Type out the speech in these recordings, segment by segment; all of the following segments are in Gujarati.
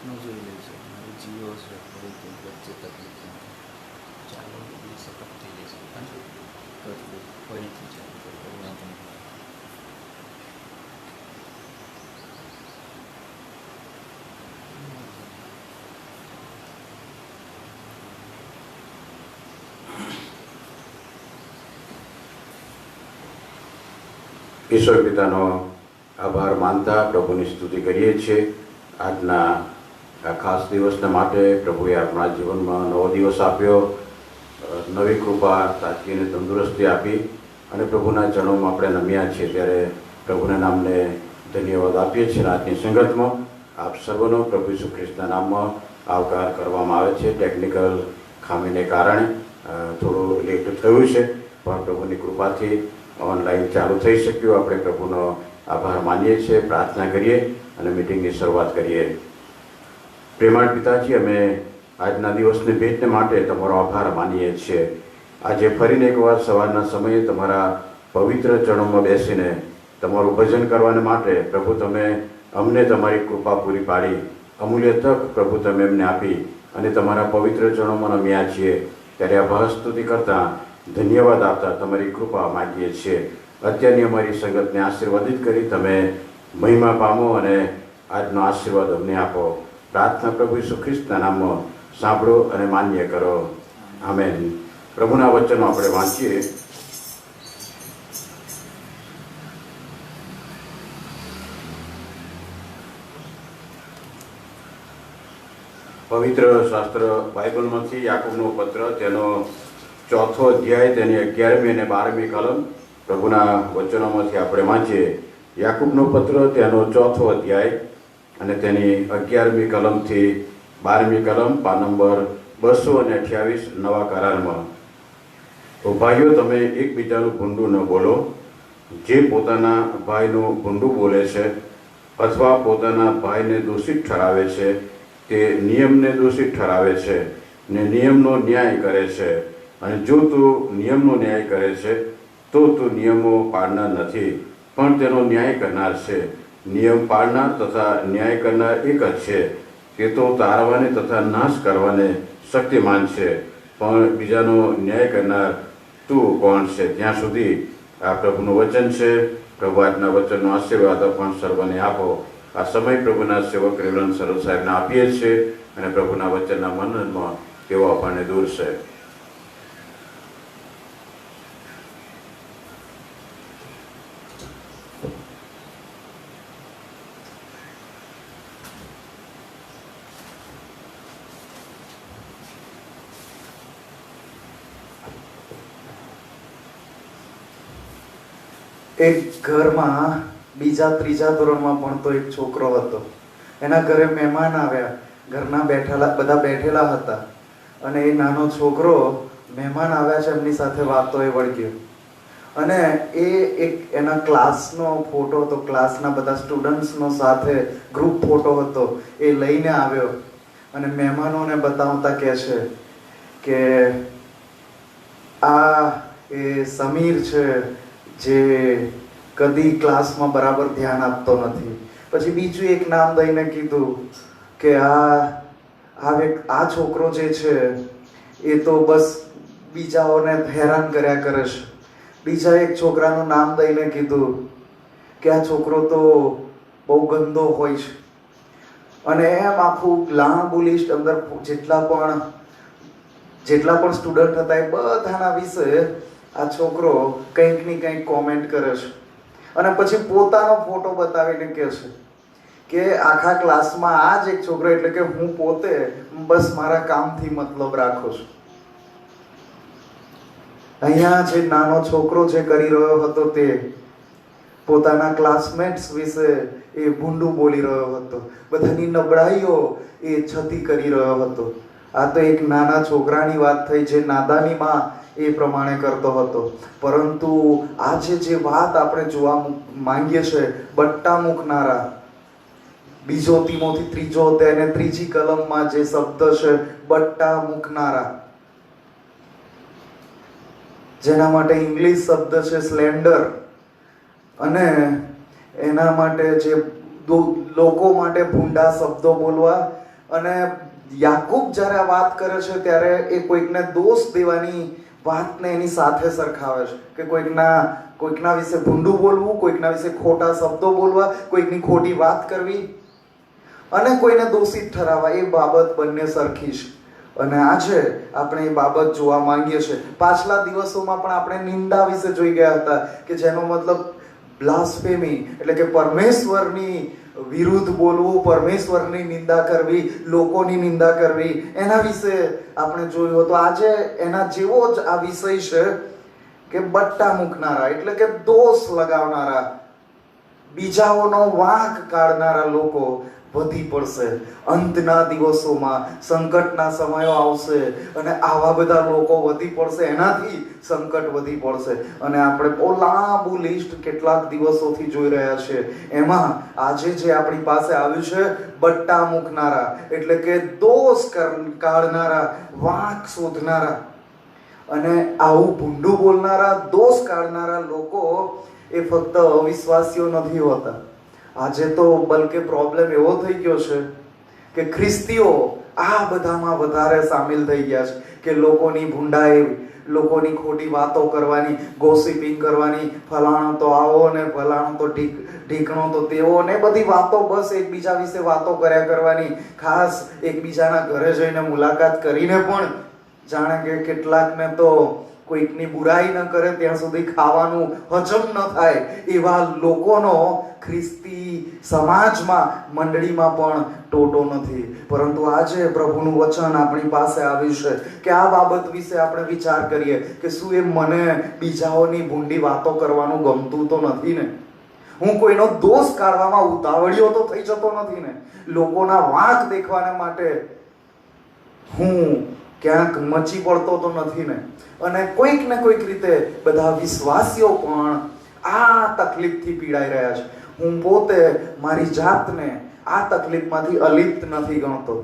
આપનું જોઈ લેજો. મારી જીઓ છે થોડી વચ્ચે તકલીફ નથી. ચાલો બધી સપોર્ટ થઈ જશે. કરવું ફરીથી ચાલુ કરવું વાંધો નહીં. ઈશ્વર પિતાનો આભાર માનતા પ્રભુની સ્તુતિ કરીએ છીએ. આજના આ ખાસ દિવસને માટે પ્રભુએ આપણા જીવનમાં નવો દિવસ આપ્યો, નવી કૃપા, તાજગી અને તંદુરસ્તી આપી અને પ્રભુના ચરણોમાં આપણે નમ્યા છીએ ત્યારે પ્રભુના નામને ધન્યવાદ આપીએ છીએ. આજની સંગતમાં આપ સર્વનો પ્રભુ ઈસુ ખ્રિસ્તના નામમાં આવકાર કરવામાં આવે છે. ટેકનિકલ ખામીને કારણે થોડું લેટ થયું છે, પણ પ્રભુની કૃપાથી ઓનલાઈન ચાલુ થઈ શક્યું. આપણે પ્રભુનો આભાર માનીએ છીએ, પ્રાર્થના કરીએ અને મિટિંગની શરૂઆત કરીએ. પ્રેમાળ પિતાજી, અમે આજના દિવસની ભેટને માટે તમારો આભાર માનીએ છીએ. આજે ફરીને એકવાર સવારના સમયે તમારા પવિત્ર ચરણોમાં બેસીને તમારું ભજન કરવાને માટે પ્રભુ તમે અમને તમારી કૃપા પૂરી પાડી, અમૂલ્ય તક પ્રભુ તમે એમને આપી અને તમારા પવિત્ર ચરણોમાં નમ્યા છીએ. ત્યારે આભાર સ્તુતિ કરતાં, ધન્યવાદ આપતા તમારી કૃપા માગીએ છીએ. અત્યારની અમારી સંગતને આશીર્વાદિત કરી તમે મહિમા પામો અને આજનો આશીર્વાદ અમને આપો. પ્રાર્થના પ્રભુ ઈસુ ખ્રિસ્તના નામમાં સાંભળો અને માન્ય કરો. આમેન. પ્રભુના વચનો આપણે વાંચીએ. પવિત્ર શાસ્ત્ર બાઇબલમાંથી યાકૂબનો પત્ર, તેનો 4થો અધ્યાય, તેની 11મી અને 12મી કલમ પ્રભુના વચનોમાંથી આપણે વાંચીએ. યાકૂબનો પત્ર, તેનો 4થો અધ્યાય અને તેની 11મી કલમથી 12મી કલમ, પાન નંબર 228 નવા કરારમાં. તો ભાઈઓ, તમે એકબીજાનું ભૂંડું ન બોલો. જે પોતાના ભાઈનું ભૂંડું બોલે છે અથવા પોતાના ભાઈને દોષિત ઠરાવે છે તે નિયમને દોષિત ઠરાવે છે ને નિયમનો ન્યાય કરે છે. અને જો તું નિયમનો ન્યાય કરે છે તો તું નિયમો પાળનાર નથી, પણ તેનો ન્યાય કરનાર છે. નિયમ પાળનાર તથા ન્યાય કરનાર એક જ છે. તે તો તારવાને તથા નાશ કરવાને શક્તિમાન છે, પણ બીજાનો ન્યાય કરનાર તું કોણ છે? ત્યાં સુધી આ પ્રભુનું વચન છે. પ્રભુ આજના વચનનો આશીર્વાદ પણ સર્વને આપો. આ સમય પ્રભુના સેવક રેવલન સરોજ સાહેબને આપીએ છીએ અને પ્રભુના વચનના મનનમાં તેઓ આપણને દોરશે. એક ઘરમાં બીજા ત્રીજા ધોરણમાં ભણતો એક છોકરો હતો. એના ઘરે મહેમાન આવ્યા. ઘરના બધા બેઠેલા હતા અને એ નાનો છોકરો મહેમાન આવ્યા છે એમની સાથે વાતો એ વળગ્યો અને એ એક એના ક્લાસનો ફોટો હતો, ક્લાસના બધા સ્ટુડન્ટ્સનો સાથે ગ્રુપ ફોટો હતો, એ લઈને આવ્યો અને મહેમાનોને બતાવતા કહે છે કે આ એ સમીર છે જે કદી ક્લાસમાં બરાબર ધ્યાન આપતો નથી. પછી બીજું એક નામ દઈને કીધું કે આ છોકરો જે છે એ તો બસ બીજાઓને હેરાન કર્યા કરે છે. બીજા એક છોકરાનું નામ દઈને કીધું કે આ છોકરો તો બહુ ગંદો હોય છે. અને એમ આખું લાંબુ લિસ્ટ અંદર જેટલા પણ સ્ટુડન્ટ હતા એ બધાના વિશે આ છોકરો કંઈક ની કંઈક કોમેન્ટ કરે છે. અને પછી પોતાનો ફોટો બતાવીને કહે છે કે આખા ક્લાસમાં આ જ એક છોકરો, એટલે કે હું પોતે બસ મારા કામથી મતલબ રાખું છું. અહીંયા જે નાનો છોકરો જે કરી રહ્યો હતો તે પોતાના ક્લાસમેટ્સ વિશે એ ભૂંડું બોલી રહ્યો હતો, બધાની નબળાઈઓ એ છતી કરી રહ્યો હતો. આ તો એક નાના છોકરાની વાત થઈ જે નાદાનીમાં એ પ્રમાણે કરતો હતો. પરંતુ આજે જે વાત આપણે જોવા માંગીએ છીએ, બટ્ટા મૂકનારા, બીજો તીમોથી 3 અધ્યાય અને 3જી કલમમાં જે શબ્દ છે બટ્ટા મૂકનારા, જેના માટે ઇંગ્લિશ શબ્દ છે સ્લેન્ડર, અને એના માટે જે લોકો માટે ભૂંડા શબ્દો બોલવા અને યાકૂબ જ્યારે આ વાત કરે છે ત્યારે એ કોઈકને દોષ દેવાની વાતને એની સાથે સરખાવે છે કે કોઈકના વિશે ભૂંડું બોલવું, કોઈકના વિશે ખોટા શબ્દો બોલવા, કોઈકની ખોટી વાત કરવી અને કોઈને દોષિત ઠરાવવા, એ બાબત બંને સરખી છે. અને આજે આપણે એ બાબત જોવા માંગીએ છીએ. પાછલા દિવસોમાં પણ આપણે નિંદા વિશે જોઈ ગયા હતા કે જેનો મતલબ બ્લાસ્ફેમી એટલે કે પરમેશ્વરની વિરુદ્ધ બોલવું, પરમેશ્વરની નિંદા કરવી, લોકોની નિંદા કરવી, એના વિશે આપણે જોયું હતું. આજે એના જેવો જ આ વિષય છે કે બટ્ટા મૂકનારા એટલે કે દોષ લગાવનારા, બીજાઓનો વાંક કાઢનારા લોકો વધી પડશે. અંતના દિવસોમાં સંકટના સમયો આવશે અને આવા બધા લોકો વધી પડશે, એનાથી સંકટ વધી પડશે. અને આપણે બહુ લાંબુ લિસ્ટ કેટલાક દિવસોથી જોઈ રહ્યા છે. એમાં આજે જે આપણી પાસે આવ્યું છે બટ્ટા મૂકનારા એટલે કે દોષ કાઢનારા, વાંક શોધનારા અને આવું ભૂંડું બોલનારા, દોષ કાઢનારા લોકો એ ફક્ત અવિશ્વાસીઓ નથી હોતા. આજે તો બલકે પ્રોબ્લેમ એવો થઈ ગયો છે કે ખ્રિસ્તીઓ આ બધામાં વધારે સામેલ થઈ ગયા છે કે લોકોની ભૂંડાઈ, લોકોની ખોટી વાતો કરવાની, ગોસિપિંગ કરવાની, ફલાણો તો આવો ને ફલાણો તો ઢીકણો તો તેવો ને બધી વાતો, બસ એકબીજા વિશે વાતો કર્યા કરવાની. ખાસ એકબીજાના ઘરે જઈને મુલાકાત કરીને પણ જાણે કે કેટલાકને તો કોઈકની બુરાઈ ન કરે ત્યાં સુધી ખાવાનું હજમ ન થાય એવા લોકોનો ખ્રિસ્તી સમાજમાં, મંડળીમાં પણ ટોટો નથી. પરંતુ આજે પ્રભુનું વચન આપણી પાસે આવ્યું છે કે આ બાબત વિશે આપણે વિચાર કરીએ કે શું એ મને બીજાઓની ભૂંડી વાતો કરવાનું ગમતું તો નથી ને? હું કોઈનો દોષ કાઢવામાં ઉતાવળિયો તો થઈ જતો નથી ને? લોકોના વાંક દેખવાના માટે હું ક્યાંક મચી પડતો તો નથી ને? અને કોઈક ને કોઈક રીતે બધા વિશ્વાસીઓ પણ આ તકલીફથી પીડાઈ રહ્યા છે. હું પોતે મારી જાતને આ તકલીફમાંથી અલિપ્ત નથી ગણતો.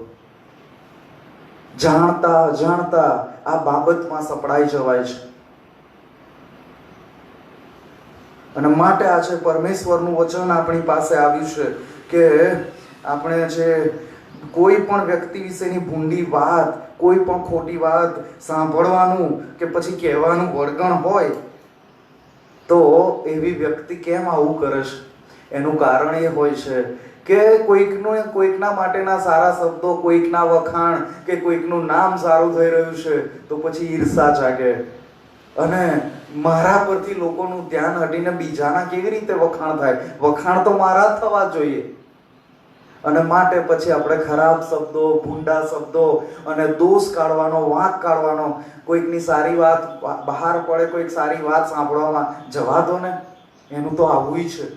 જાણતા આ બાબતમાં સપડાઈ જવાય છે. અને માટે આજે પરમેશ્વરનું વચન આપણી પાસે આવ્યું છે કે આપણે જે કોઈ પણ વ્યક્તિ વિશેની ભૂંડી વાત, કોઈ પણ ખોટી વાત સાંભળવાનું કે પછી કહેવાનું વળગણ હોય તો એવી વ્યક્તિ કેમ આવું કરે છે? એનું કારણ એ હોય છે કે કોઈકના માટેના સારા શબ્દો, કોઈકના વખાણ કે કોઈકનું નામ સારું થઈ રહ્યું છે તો પછી ઈર્ષા જાગે અને મારા પરથી લોકોનું ધ્યાન હટીને બીજાના કેવી રીતે વખાણ થાય? વખાણ તો મારા જ થવા જોઈએ. અને માટે પછી આપણે ખરાબ શબ્દો, ભૂંડા શબ્દો અને દોષ કાઢવાનો, વાંક કાઢવાનો, કોઈકની સારી વાત બહાર પડે, કોઈક સારી વાત સાંભળવામાં જવા દો ને, એનું તો આવું છે.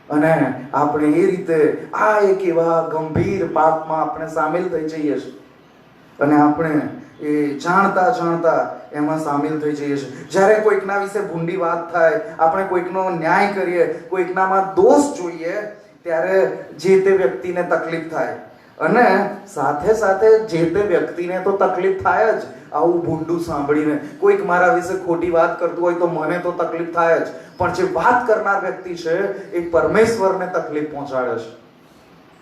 અને આપણે એ રીતે આ એક એવા ગંભીર પાપમાં આપણે સામેલ થઈ જઈએ છીએ અને આપણે એ જાણતા એમાં સામેલ થઈ જઈએ છીએ. જ્યારે કોઈકના વિશે ભૂંડી વાત થાય, આપણે કોઈકનો ન્યાય કરીએ, કોઈકનામાં દોષ જોઈએ ત્યારે જે તે વ્યક્તિને તકલીફ થાય અને સાથે જે તે વ્યક્તિને તો તકલીફ થાય જ. આવું ભૂંડું સાંભળીને કોઈક મારા વિશે ખોટી વાત કરતું હોય તો મને તો તકલીફ થાય જ, પણ જે વાત કરનાર વ્યક્તિ છે એ પરમેશ્વરને તકલીફ પહોંચાડે છે.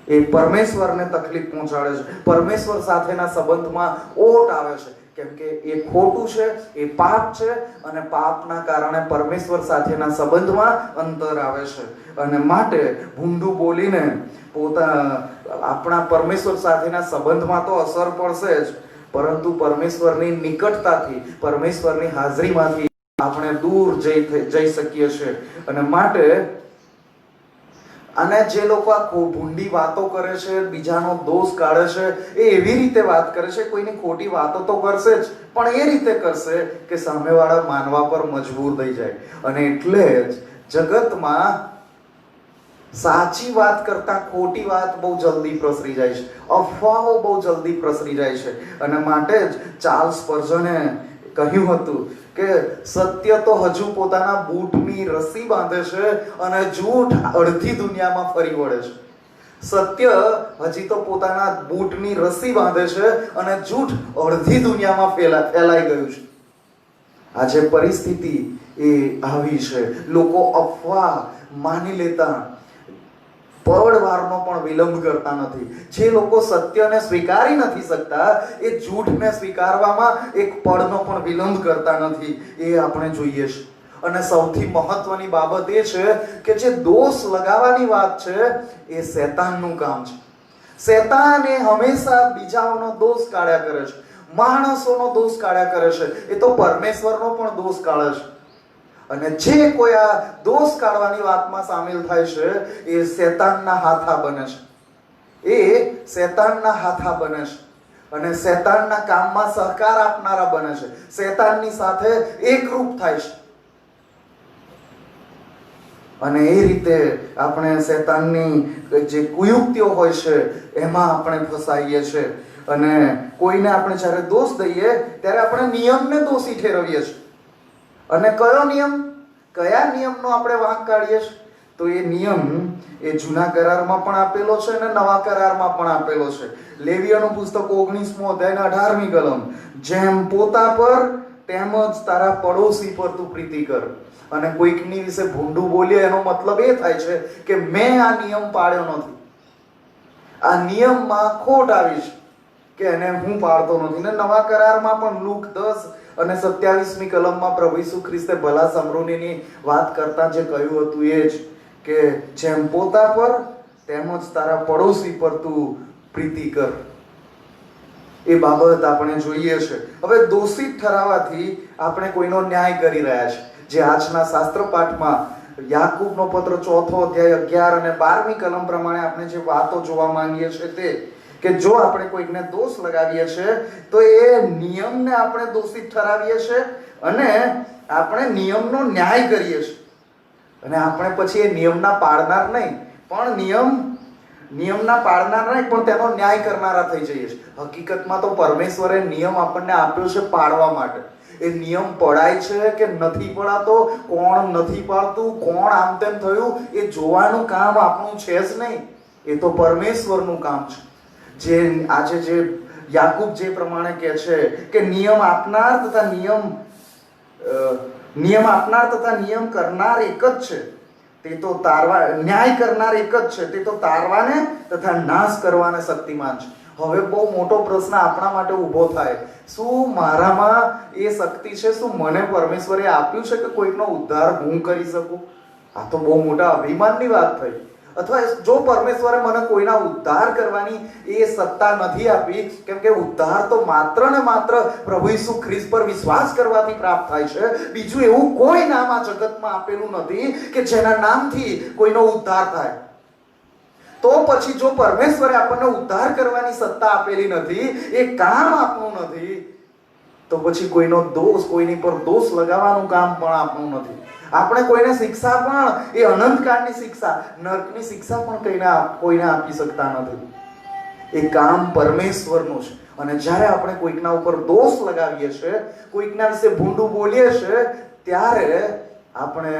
એ પરમેશ્વરને તકલીફ પહોંચાડે છે. પરમેશ્વર સાથેના સંબંધમાં ઓટ આવે છે કેમ કે એ ખોટું છે, એ પાપ છે અને પાપના કારણે પરમેશ્વર સાથેના સંબંધમાં અંતર આવે છે. અને માટે ભૂંડું બોલીને આપણા પરમેશ્વર સાથેના સંબંધમાં તો અસર પડશે જ, પરંતુ પરમેશ્વરની નિકટતાથી, પરમેશ્વરની હાજરીમાંથી આપણે દૂર જઈ શકીએ છીએ. અને માટે અને જે લોકો આ ભૂંડી વાતો કરે છે, બીજાનો દોષ કાઢે છે, એ એવી રીતે વાત કરે છે, કોઈની ખોટી વાતો તો કરશે જ, પણ એ રીતે કરશે કે સામેવાળા માનવા પર મજબૂર થઈ જાય. અને એટલે જ જગતમાં સાચી વાત કરતા ખોટી વાત બહુ જલ્દી પ્રસરી જાય છે, અફવાઓ બહુ જલ્દી પ્રસરી જાય છે. અને માટે જ ચાર્લ્સ સ્પર્જને કહ્યું હતું કે સત્ય તો હજુ પોતાના બૂટની રસ્સી બાંધે છે અને જૂઠ અડધી દુનિયામાં ફરી વળે છે. સત્ય હજી તો પોતાના બૂટની રસ્સી બાંધે છે અને જૂઠ અડધી દુનિયામાં ફેલાઈ ગયું છે. આજે પરિસ્થિતિ એ આવી છે. લોકો અફવા માની લેતા પળવારનો પણ વિલંબ કરતા નથી. જે લોકો સત્યને સ્વીકારી નથી શકતા એ જૂઠને સ્વીકારવામાં એક પળનો પણ વિલંબ કરતા નથી. એ આપણે જોઈએ છે. અને સૌથી મહત્વની બાબત એ છે કે જે દોષ લગાવવાની વાત છે એ શૈતાનનું કામ છે. શૈતાન એ હંમેશા બીજાઓનો દોષ કાઢ્યા કરે છે, માણસોનો દોષ કાઢ્યા કરે છે. એ તો પરમેશ્વરનો પણ દોષ કાઢે છે. અને જે કોઈ આ દોષ કાઢવાની વાતમાં સામેલ થાય છે એ શૈતાનના હાથા બને છે. એ શૈતાનના હાથા બને છે અને શૈતાનના કામમાં સહકાર આપનારા બને છે. શૈતાનની સાથે એકરૂપ થાય છે. અને એ રીતે આપણે શૈતાનની જે કુયુક્તિઓ હોય છે એમાં આપણે ફસાઈએ છીએ. અને કોઈને આપણે જ્યારે દોષ દઈએ ત્યારે આપણે નિયમને દોષી ઠેરવીએ છીએ. અને કયો નિયમ, કયા નિયમનો આપણે વાંક કાઢીએ છીએ? તો એ નિયમ એ જૂના કરારમાં પણ આપેલો છે અને નવા કરારમાં પણ આપેલો છે. લેવીયનું પુસ્તક 19મો અધ્યાય 18મી કલમ, જેમ પોતા પર તેમજ તારા પડોશી પર તું પ્રીતિ કર. અને કોઈકની વિશે ભૂંડું બોલીએ એનો મતલબ એ થાય છે કે મેં આ નિયમ પાળ્યો નથી, આ નિયમમાં ખોટ આવી છે કે એને હું પાળતો નથી. ને નવા કરારમાં પણ લૂક 10 અને 27મી કલમમાં પ્રભુ ઈસુ ખ્રિસ્તે ભલા સમૃદ્ધિની વાત કરતા જે કહ્યું હતું એ જ કે જેમ પોતા પર તેમજ તારા પડોશી પર તું પ્રીતિ કર. એ બાબત આપણે જોઈએ છે. હવે દોષિત ઠરાવવાથી આપણે કોઈનો ન્યાય કરી રહ્યા છે. જે આજના શાસ્ત્ર પાઠમાં યાકૂબનો પત્ર 4થો અધ્યાય 11 અને 12મી કલમ પ્રમાણે આપણે જે વાતો જોવા માંગીએ છીએ તે કે જો આપણે કોઈકને દોષ લગાવીએ છીએ તો એ નિયમને આપણે દોષિત ઠરાવીએ છીએ અને આપણે નિયમનો ન્યાય કરીએ છીએ. અને આપણે પછી એ નિયમના પાળનાર નહીં પણ નિયમના પાળનાર નહીં પણ તેનો ન્યાય કરનારા થઈ જઈએ છીએ. હકીકતમાં તો પરમેશ્વરે નિયમ આપણને આપ્યો છે પાળવા માટે. એ નિયમ પડાય છે કે નથી પડાતો, કોણ નથી પાળતું, કોણ આમ તેમ થયું, એ જોવાનું કામ આપણું છે જ નહીં. એ તો પરમેશ્વરનું કામ છે. જે આજે જે યાકૂબ જે પ્રમાણે કહે છે કે નિયમ આપનાર તથા નિયમ કરનાર એક જ છે, તે તો તારવા, ન્યાય કરનાર એક જ છે, તે તો તારવાને તથા નાશ કરવાને શક્તિમાન છે. હવે બહુ મોટો પ્રશ્ન આપણા માટે ઊભો થાય, શું મારામાં એ શક્તિ છે? શું મને પરમેશ્વરે આપ્યું છે કે કોઈકનો ઉદ્ધાર હું કરી શકું? આ તો બહુ મોટા અભિમાનની વાત થઈ. અથવા જો પરમેશ્વરે મને કોઈના ઉદ્ધાર કરવાની એ સત્તા નથી આપી, કેમ કે ઉદ્ધાર તો માત્ર ને માત્ર પ્રભુ ઈસુ ખ્રિસ્ત પર વિશ્વાસ કરવાથી પ્રાપ્ત થાય છે. બીજું એવું કોઈ નામ આ જગતમાં આપેલું નથી કે જેના નામથી કોઈનો ઉદ્ધાર થાય. તો પછી જો પરમેશ્વરે આપણને ઉદ્ધાર કરવાની સત્તા આપેલી નથી, એ કામ આપણું નથી, તો પછી કોઈનો દોષ, કોઈની પર દોષ લગાવવાનું કામ પણ આપણું નથી. આપણે કોઈને શિક્ષા પણ એ અનંતકાળની શિક્ષા, નરકની શિક્ષા પણ કોઈને આપી શકતા નથી. એ કામ પરમેશ્વરનું છે. અને જ્યારે આપણે કોઈકના ઉપર દોષ લગાવીએ છીએ, કોઈકના વિશે ભૂંડું બોલીએ છીએ, ત્યારે આપણે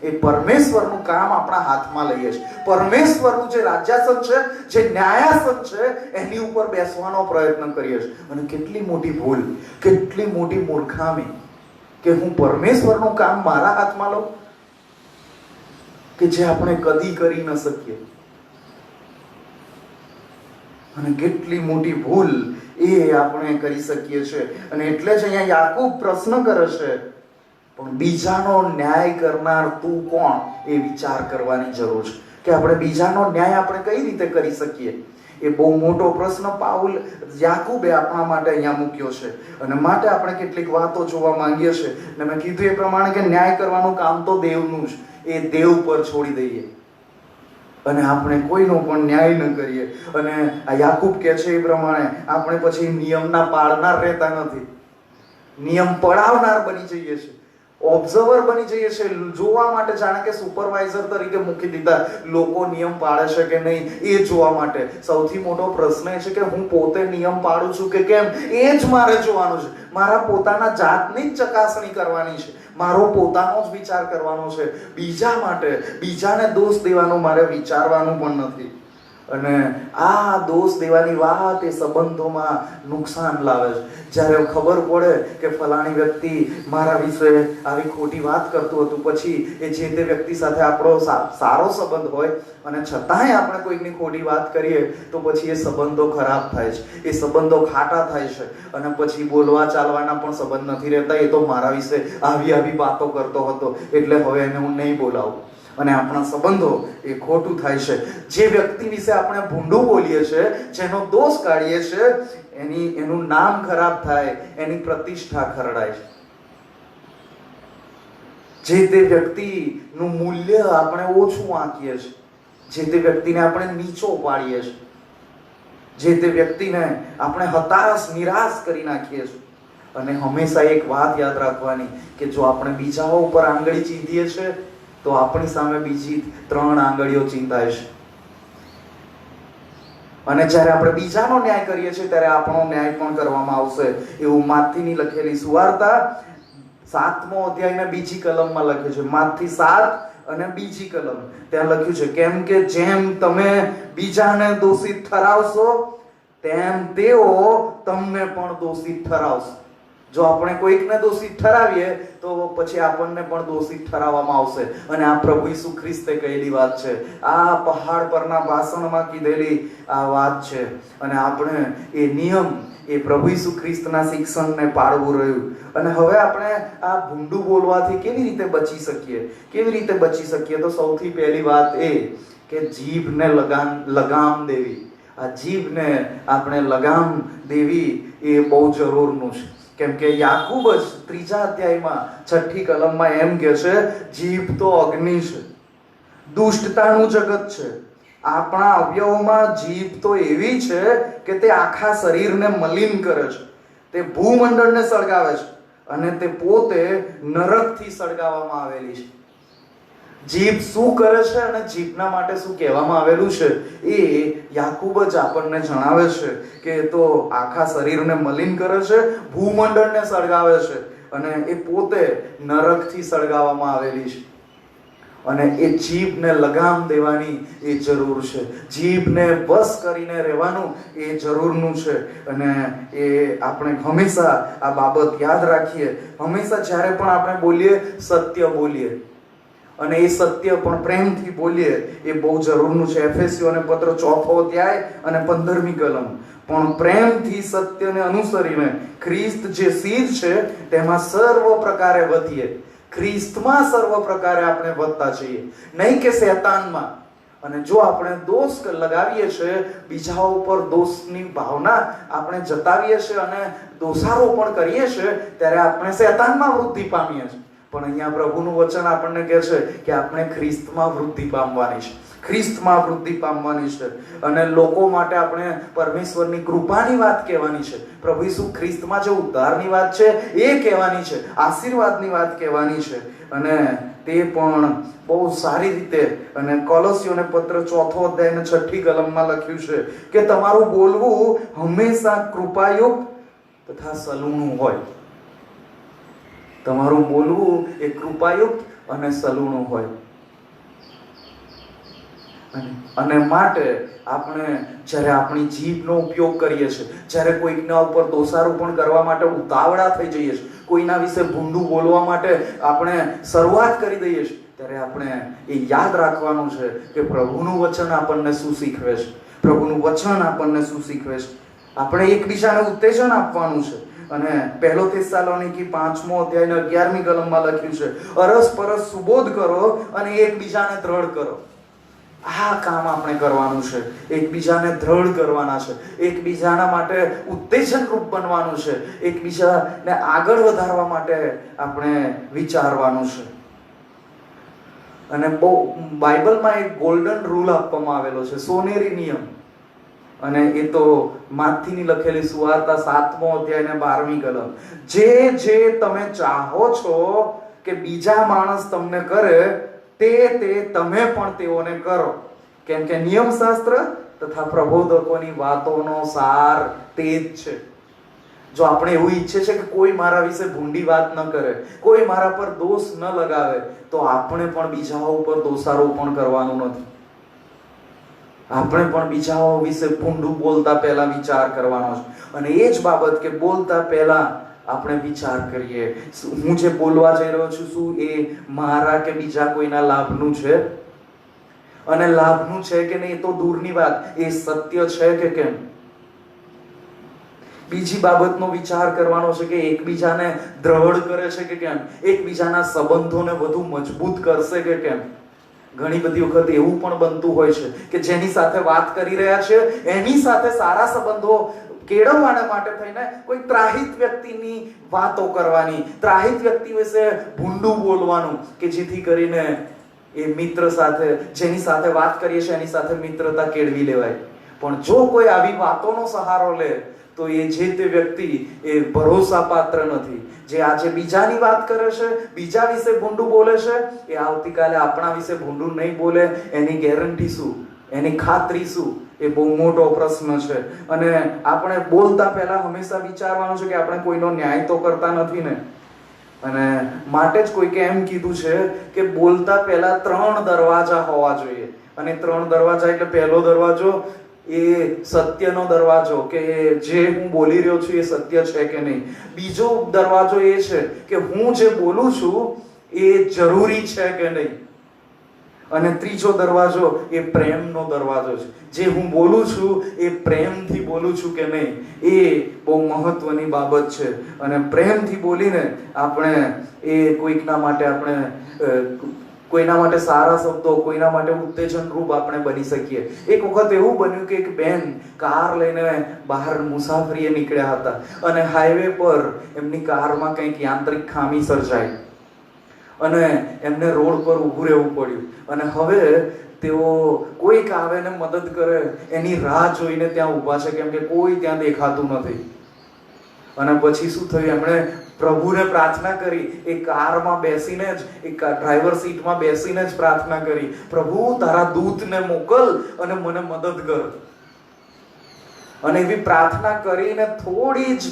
એ પરમેશ્વરનું કામ આપણા હાથમાં લઈએ છીએ. પરમેશ્વરનું જે રાજ્યાસન છે, જે ન્યાયાસન છે, એની ઉપર બેસવાનો પ્રયત્ન કરીએ છીએ. અને કેટલી મોટી ભૂલ, કેટલી મોટી મૂર્ખામી કે હું પરમેશ્વરનું કામ મારા હાથમાં લઉં, કે જે આપણે કદી કરી ન શકીએ. અને કેટલી મોટી ભૂલ એ આપણે કરી શકીએ છીએ. અને એટલે જ અહીંયા યાકૂબ પ્રશ્ન કરે છે, પણ બીજાનો ન્યાય કરનાર તું કોણ? એ વિચાર કરવાની જરૂર છે કે આપણે બીજાનો ન્યાય આપણે કઈ રીતે કરી શકીએ. એ બહુ મોટો પ્રશ્ન યાકૂબે આપણા માટે અહીંયા મૂક્યો છે. અને માટે આપણે કેટલીક વાતો જોવા માંગીએ છીએ. અને મેં કીધું એ પ્રમાણે કે ન્યાય કરવાનું કામ તો દેવનું જ, એ દેવ પર છોડી દઈએ અને આપણે કોઈનો પણ ન્યાય ન કરીએ. અને આ યાકૂબ કહે છે એ પ્રમાણે આપણે પછી નિયમના પાળનાર રહેતા નથી, નિયમ પડાવનાર બની જઈએ છીએ, ઓબ્ઝર્વર બની જઈએ છીએ, જોવા માટે, જાણે કે સુપરવાઇઝર તરીકે મૂકી દીધા. લોકો નિયમ પાળે છે કે નહીં એ જોવા માટે. સૌથી મોટો પ્રશ્ન એ છે કે હું પોતે નિયમ પાળું છું કે કેમ, એ જ મારે જોવાનું છે. મારા પોતાના જાતની જ ચકાસણી કરવાની છે, મારો પોતાનો જ વિચાર કરવાનો છે. બીજા માટે, બીજાને દોષ દેવાનું મારે વિચારવાનું પણ નથી. અને આ દોષ દેવાની વાત એ સંબંધોમાં નુકસાન લાવે છે. જ્યારે ખબર પડે કે ફલાણી વ્યક્તિ મારા વિશે આવી ખોટી વાત કરતું હતું, પછી એ જે તે વ્યક્તિ સાથે આપણો સારો સંબંધ હોય અને છતાંય આપણે કોઈકની ખોટી વાત કરીએ તો પછી એ સંબંધો ખરાબ થાય છે, એ સંબંધો ખાટા થાય છે અને પછી બોલવા ચાલવાના પણ સંબંધ નથી રહેતા. એ તો મારા વિશે આવી વાતો કરતો હતો એટલે હવે એને હું નહીં બોલાવું, અને આપણા સંબંધો એ ખોટું થાય છે. જે વ્યક્તિ વિશે આપણે ભૂંડું બોલીએ છીએ, જેનો દોષ કાઢીએ છીએ, એનું નામ ખરાબ થાય, એની પ્રતિષ્ઠા ખરડાય છે. જે તે વ્યક્તિનું મૂલ્ય આપણે ઓછું આંકીએ છીએ, જે તે વ્યક્તિને આપણે નીચો પાડીએ છીએ, જે તે વ્યક્તિને આપણે હતાશ નિરાશ કરી નાખીએ છીએ. અને હંમેશા એક વાત યાદ રાખવાની કે જો આપણે બીજાઓ ઉપર આંગળી ચીંધીએ છીએ તો આપણી સામે બીજી 3 આંગળીઓ ચીંધાય છે. અને જ્યારે આપણે બીજાનો ન્યાય કરીએ છીએ ત્યારે આપણો ન્યાય પણ કરવામાં આવશે. એવું માથીની લખેલી સુવાર્તા 7મો અધ્યાયના બીજી કલમમાં લખ્યું છે. માથી 7 અને બીજી કલમ ત્યાં લખ્યું છે, કેમ કે જેમ તમે બીજાને દોષિત ઠરાવશો તેમ તેઓ તમને પણ દોષિત ઠરાવશે. જો આપણે કોઈકને દોષિત ઠરાવીએ તો પછી આપણને પણ દોષિત ઠરાવવામાં આવશે. અને આ પ્રભુ ઈસુ ખ્રિસ્તે કહેલી વાત છે, આ પહાડ પરના ભાષણમાં કીધેલી આ વાત છે. અને આપણે એ નિયમ, એ પ્રભુ ઈસુ ખ્રિસ્તના શિક્ષણને પાળવું રહ્યું. અને હવે આપણે આ ભૂંડું બોલવાથી કેવી રીતે બચી શકીએ? કેવી રીતે બચી શકીએ? તો સૌથી પહેલી વાત એ કે જીભને લગામ દેવી. આ જીભને આપણે લગામ દેવી એ બહુ જરૂરનું છે. કેમ કે યાકૂબ જ 3 અધ્યાયમાં 6ઠી કલમમાં એમ કહે છે, જીભ તો અગ્નિ છે, દુષ્ટતાનું જગત છે. આપણા અવયવોમાં જીભ તો એવી છે કે તે આખા શરીરને મલિન કરે છે, તે ભૂમંડળને સળગાવે છે અને તે પોતે નરકથી સળગાવવામાં આવેલી છે. જીભ શું કરે છે અને જીભના માટે શું કહેવામાં આવેલું છે એ યાકૂબ જ આપણને જણાવે છે કે તો આખા શરીરને મલિન કરે છે, ભૂમંડળને સળગાવે છે અને એ પોતે નરકથી સળગાવવામાં આવેલી છે. અને એ જીભને લગામ દેવાની એ જરૂર છે, જીભને બસ કરીને રહેવાનું એ જરૂરનું છે. અને એ આપણે હંમેશા આ બાબત યાદ રાખીએ. હંમેશા જ્યારે પણ આપણે બોલીએ, સત્ય બોલીએ અને એ સત્ય પણ પ્રેમથી બોલીએ એ બહુ જરૂરનું છે. એફેસીઓને પત્ર 4 અધ્યાય અને 15મી કલમ, પણ પ્રેમથી સત્યને અનુસરીને ખ્રિસ્ત જે સિદ્ધ છે તેમાં સર્વ પ્રકારે વધીએ. ખ્રિસ્તમાં સર્વ પ્રકારે આપણે વધતા છીએ, નહીં કે શૈતાનમાં. અને જો આપણે દોષ લગાવીએ છીએ, બીજા ઉપર દોષની ભાવના આપણે જતાવીએ છીએ અને દોષારોપણ કરીએ છીએ, ત્યારે આપણે શૈતાનમાં વૃદ્ધિ પામીએ છીએ. પણ અહીંયા પ્રભુનું વચન આપણને કહે છે કે આપણે ખ્રિસ્તમાં વૃદ્ધિ પામવાની છે, ખ્રિસ્તમાં વૃદ્ધિ પામવાની છે. અને લોકો માટે આપણે પરમેશ્વરની કૃપાની વાત કહેવાની છે. પ્રભુ ઈસુ ખ્રિસ્તમાં જે ઉદ્ધારની વાત છે એ કહેવાની છે, આશીર્વાદની વાત કહેવાની છે. અને તે પણ બહુ સારી રીતે. અને કોલોસીઓને પત્ર 4 અધ્યાય અને 6ઠી કલમમાં લખ્યું છે કે તમારું બોલવું હંમેશા કૃપાયુક્ત તથા સલૂણું હોય. તમારું બોલવું એ કૃપાયુક્ત અને સલૂણું હોય. અને માટે આપણે જ્યારે આપણી જીભનો ઉપયોગ કરીએ છીએ, જ્યારે કોઈકના ઉપર દોષારોપણ કરવા માટે ઉતાવળા થઈ જઈએ છીએ, કોઈના વિશે ભૂંડું બોલવા માટે આપણે શરૂઆત કરી દઈએ છીએ, ત્યારે આપણે એ યાદ રાખવાનું છે કે પ્રભુનું વચન આપણને શું શીખવે છે, પ્રભુનું વચન આપણને શું શીખવે છે. આપણે એકબીજાને ઉત્તેજન આપવાનું છે. અને 1 થેસ્સાલોનિકી 5મો અધ્યાયના 11મી કલમમાં લખ્યું છે, અરસપરસ સુબોધ કરો અને એકબીજાને દ્રઢ કરો. આ કામ આપણે કરવાનું છે, એકબીજાને દ્રઢ કરવાના છે, એકબીજાના માટે ઉત્તેજન રૂપ બનવાનું છે, એકબીજાને આગળ વધારવા માટે આપણે વિચારવાનું છે. અને બાઇબલમાં એક ગોલ્ડન રૂલ આપવામાં આવેલો છે, સોનેરી નિયમ. અને એ તો માથીની લખેલી સુવાર્તા 7મો અધ્યાય અને 12મી કલમ, જે તમે ચાહો છો કે બીજા માણસ તમને કરે તે તમે પણ તેઓને કરો. કેમ કે નિયમશાસ્ત્ર તથા પ્રબોધકોની વાતોનો સાર તે જ છે. જો આપણે એવું ઈચ્છે છે કે કોઈ મારા વિશે ભૂંડી વાત ન કરે, કોઈ મારા પર દોષ ન લગાવે, તો આપણે પણ બીજા ઉપર દોષારોપણ કરવાનું નથી. આપણે પણ બીજાઓ વિશે ભૂંડું બોલતા પહેલા વિચાર કરવાનો છે. અને એ જ બાબત કે બોલતા પહેલા આપણે વિચાર કરીએ, હું જે બોલવા જઈ રહ્યો છું શું એ મારા કે બીજા કોઈના લાભનું છે? અને લાભનું છે કે નહીં તો દૂરની વાત, એ સત્ય છે કે કેમ? બીજી બાબતનો વિચાર કરવાનો છે કે એકબીજાને દ્રઢ કરે છે કે કેમ, એકબીજાના સંબંધોને વધુ મજબૂત કરશે કે કેમ. ઘણી બધી વખત એવું પણ બનતું હોય છે કે જેની સાથે વાત કરી રહ્યા છે એની સાથે સારા સંબંધો કેળવવાના માટે થઈને કોઈ ત્રાહિત વ્યક્તિની વાતો કરવાની, ત્રાહિત વ્યક્તિ વિશે ભૂંડું બોલવાનું કે જેથી કરીને એ મિત્ર સાથે, જેની સાથે વાત કરીએ છીએ એની સાથે મિત્રતા કેળવી લેવાય. પણ જો કોઈ આવી વાતોનો સહારો લે તો એ જે તે વ્યક્તિ એ ભરોસાપાત્ર નથી. જે આજે બીજાની વાત કરે છે, બીજા વિશે ભૂંડું બોલે છે, એ આવતીકાલે આપણા વિશે ભૂંડું નહીં બોલે એની ગેરંટી શું, એની ખાતરી શું? એ બહુ મોટો પ્રશ્ન છે. અને આપણે બોલતા પહેલા હંમેશા વિચારવાનું છે કે આપણે કોઈનો ન્યાય તો કરતા નથી ને. અને માટે જ કોઈકે એમ કીધું છે કે બોલતા પહેલા 3 દરવાજા હોવા જોઈએ. અને 3 દરવાજા એટલે પહેલો દરવાજો એ સત્યનો દરવાજો, કે જે હું બોલી રહ્યો છું એ સત્ય છે કે નહીં. બીજો દરવાજો એ છે કે હું જે બોલું છું એ જરૂરી છે કે નહીં. અને ત્રીજો દરવાજો એ પ્રેમનો દરવાજો છે. જે હું બોલું છું એ પ્રેમથી બોલું છું કે નહીં, એ બહુ મહત્વની બાબત છે. અને પ્રેમથી બોલીને આપણે એ કોઈકના માટે આપણે કોઈના માટે સારા શબ્દો, કોઈના માટે ઉત્તેજન રૂપ આપણે બની શકીએ. એક વખત એવું બન્યું કે એક બેન કાર લઈને બહાર મુસાફરીએ નીકળ્યા હતા અને હાઈવે પર એમની કારમાં કંઈક યાંત્રિક ખામી સર્જાઈ અને એમને રોડ પર ઊભું રહેવું પડ્યું. અને હવે તેઓ કોઈક આવે ને મદદ કરે એની રાહ જોઈને ત્યાં ઊભા છે, કેમ કે કોઈ ત્યાં દેખાતું નથી. અને પછી શું થયું, એમણે પ્રભુને પ્રાર્થના કરી. એ કારમાં બેસીને જ, એ ડ્રાઈવર સીટમાં બેસીને જ પ્રાર્થના કરી, પ્રભુ તારા દૂતને મોકલ અને મને મદદ કર. અને એવી પ્રાર્થના કરીને થોડી જ